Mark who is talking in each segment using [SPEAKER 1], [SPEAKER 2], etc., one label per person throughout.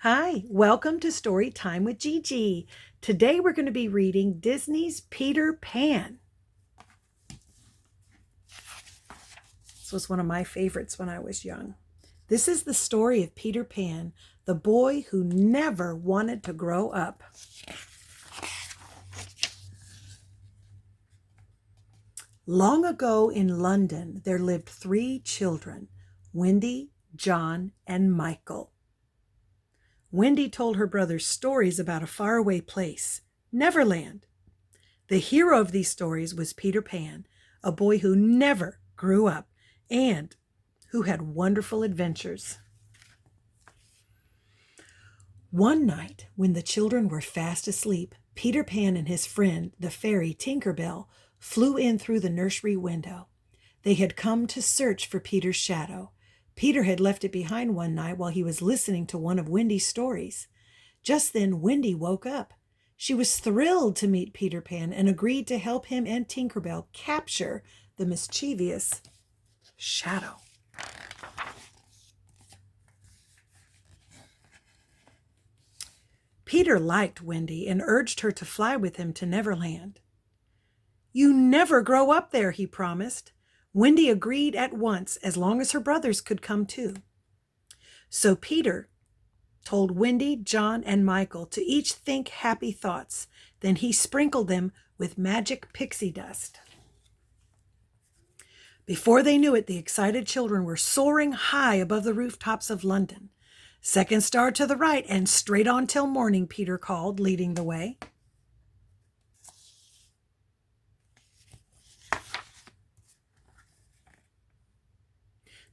[SPEAKER 1] Hi, welcome to Story Time with Gigi. Today we're going to be reading Disney's Peter Pan. This was one of my favorites when I was young. This is the story of Peter Pan, the boy who never wanted to grow up. Long ago in London, there lived 3 children, Wendy, John, and Michael. Wendy told her brothers stories about a faraway place, Neverland. The hero of these stories was Peter Pan, a boy who never grew up and who had wonderful adventures. One night, when the children were fast asleep, Peter Pan and his friend, the fairy Tinker Bell, flew in through the nursery window. They had come to search for Peter's shadow. Peter had left it behind one night while he was listening to one of Wendy's stories. Just then, Wendy woke up. She was thrilled to meet Peter Pan and agreed to help him and Tinker Bell capture the mischievous shadow. Peter liked Wendy and urged her to fly with him to Neverland. "You never grow up there," he promised. Wendy agreed at once, as long as her brothers could come too. So Peter told Wendy, John, and Michael to each think happy thoughts. Then he sprinkled them with magic pixie dust. Before they knew it, the excited children were soaring high above the rooftops of London. "Second star to the right and straight on till morning," Peter called, leading the way.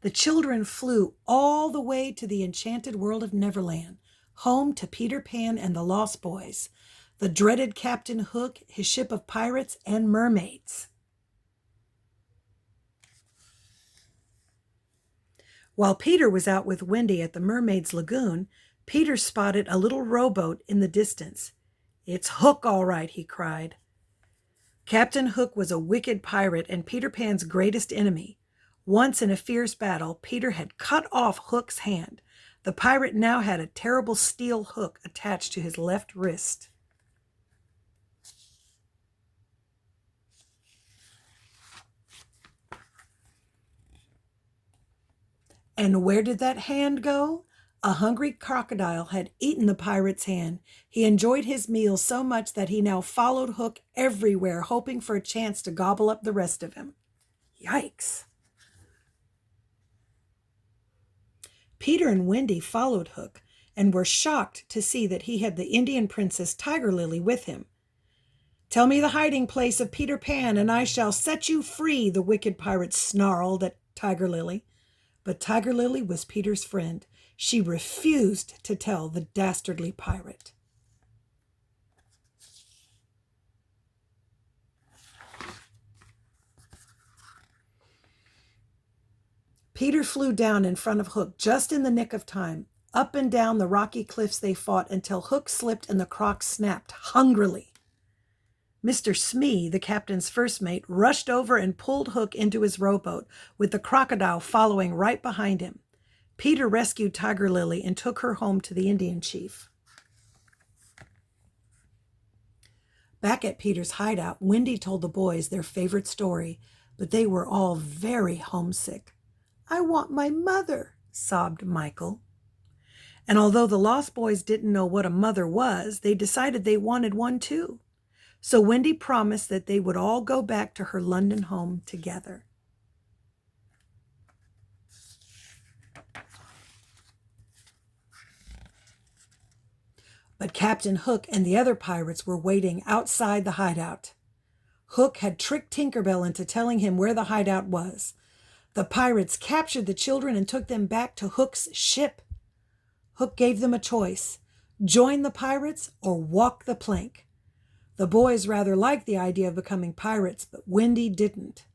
[SPEAKER 1] The children flew all the way to the enchanted world of Neverland, home to Peter Pan and the Lost Boys, the dreaded Captain Hook, his ship of pirates, and mermaids. While Peter was out with Wendy at the Mermaid's Lagoon, Peter spotted a little rowboat in the distance. "It's Hook, all right," he cried. Captain Hook was a wicked pirate and Peter Pan's greatest enemy. Once in a fierce battle, Peter had cut off Hook's hand. The pirate now had a terrible steel hook attached to his left wrist. And where did that hand go? A hungry crocodile had eaten the pirate's hand. He enjoyed his meal so much that he now followed Hook everywhere, hoping for a chance to gobble up the rest of him. Yikes! Peter and Wendy followed Hook and were shocked to see that he had the Indian princess Tiger Lily with him. "Tell me the hiding place of Peter Pan, and I shall set you free," the wicked pirate snarled at Tiger Lily. But Tiger Lily was Peter's friend. She refused to tell the dastardly pirate. Peter flew down in front of Hook just in the nick of time. Up and down the rocky cliffs they fought until Hook slipped and the croc snapped hungrily. Mr. Smee, the captain's first mate, rushed over and pulled Hook into his rowboat, with the crocodile following right behind him. Peter rescued Tiger Lily and took her home to the Indian chief. Back at Peter's hideout, Wendy told the boys their favorite story, but they were all very homesick. "I want my mother," sobbed Michael. And although the Lost Boys didn't know what a mother was, they decided they wanted one too. So Wendy promised that they would all go back to her London home together. But Captain Hook and the other pirates were waiting outside the hideout. Hook had tricked Tinker Bell into telling him where the hideout was. The pirates captured the children and took them back to Hook's ship. Hook gave them a choice: join the pirates or walk the plank. The boys rather liked the idea of becoming pirates, but Wendy didn't.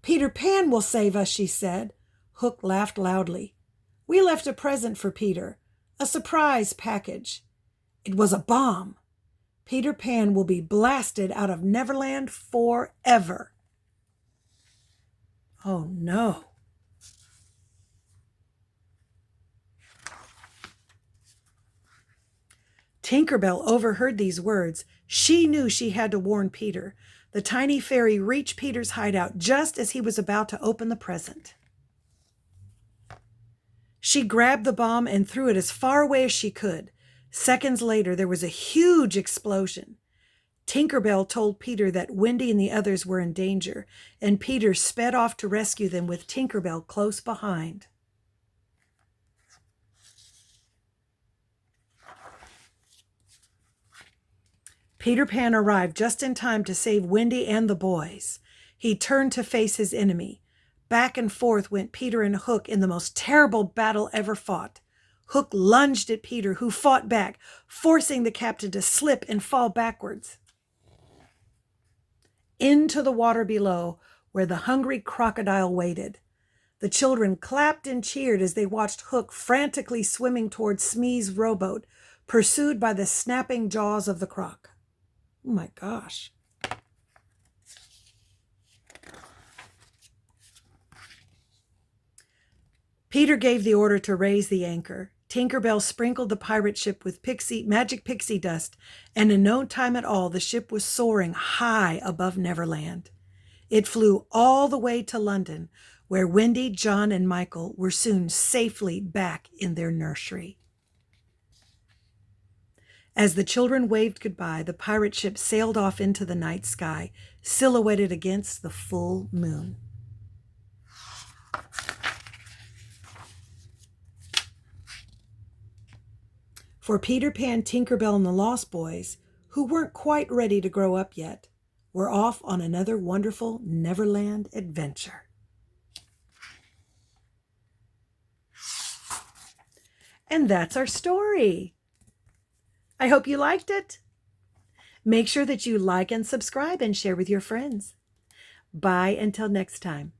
[SPEAKER 1] "Peter Pan will save us," she said. Hook laughed loudly. "We left a present for Peter, a surprise package. It was a bomb. Peter Pan will be blasted out of Neverland forever." Oh no. " Tinkerbell overheard these words. She knew she had to warn Peter. The tiny fairy reached Peter's hideout just as he was about to open the present. She grabbed the bomb and threw it as far away as she could. Seconds later, there was a huge explosion. Tinkerbell told Peter that Wendy and the others were in danger, and Peter sped off to rescue them with Tinkerbell close behind. Peter Pan arrived just in time to save Wendy and the boys. He turned to face his enemy. Back and forth went Peter and Hook in the most terrible battle ever fought. Hook lunged at Peter, who fought back, forcing the captain to slip and fall backwards into the water below, where the hungry crocodile waited. The children clapped and cheered as they watched Hook frantically swimming towards Smee's rowboat, pursued by the snapping jaws of the croc. Oh my gosh. Peter gave the order to raise the anchor. Tinkerbell sprinkled the pirate ship with magic pixie dust, and in no time at all, the ship was soaring high above Neverland. It flew all the way to London, where Wendy, John, and Michael were soon safely back in their nursery. As the children waved goodbye, the pirate ship sailed off into the night sky, silhouetted against the full moon. For Peter Pan, Tinkerbell, and the Lost Boys, who weren't quite ready to grow up yet, were off on another wonderful Neverland adventure. And that's our story. I hope you liked it. Make sure that you like and subscribe and share with your friends. Bye until next time.